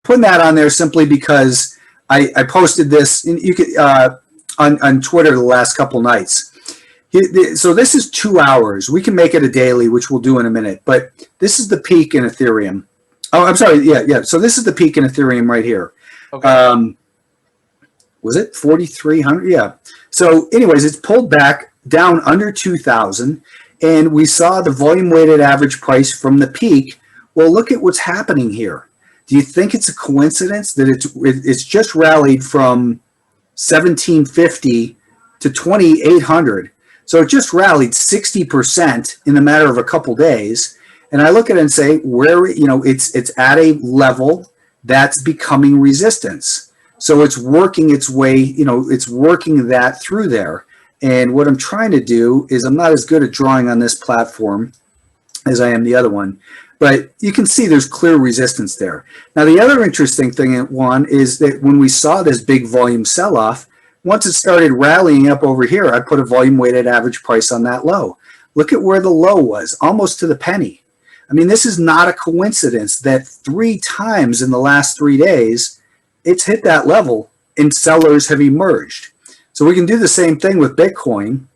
putting that on there simply because I posted this you could on Twitter the last couple nights. So this is 2 hours. We can make it a daily, which we'll do in a minute. But this is the peak in Ethereum. Oh, I'm sorry. Yeah. So this is the peak in Ethereum right here. Okay. Was it 4,300? Yeah. So anyways, it's pulled back down under 2,000. And we saw the volume weighted average price from the peak. Well, look at what's happening here. Do you think it's a coincidence that it's just rallied from 1,750 to 2,800? So it just rallied 60% in a matter of a couple days. And I look at it and say, it's at a level that's becoming resistance. So it's working its way, it's working that through there. And what I'm trying to do is, I'm not as good at drawing on this platform as I am the other one, but you can see there's clear resistance there. Now, the other interesting thing, Juan, is that when we saw this big volume sell-off, once it started rallying up over here, I put a volume weighted average price on that low. Look at where the low was, almost to the penny. I mean, this is not a coincidence that 3 times in the last 3 days, it's hit that level and sellers have emerged. So we can do the same thing with Bitcoin.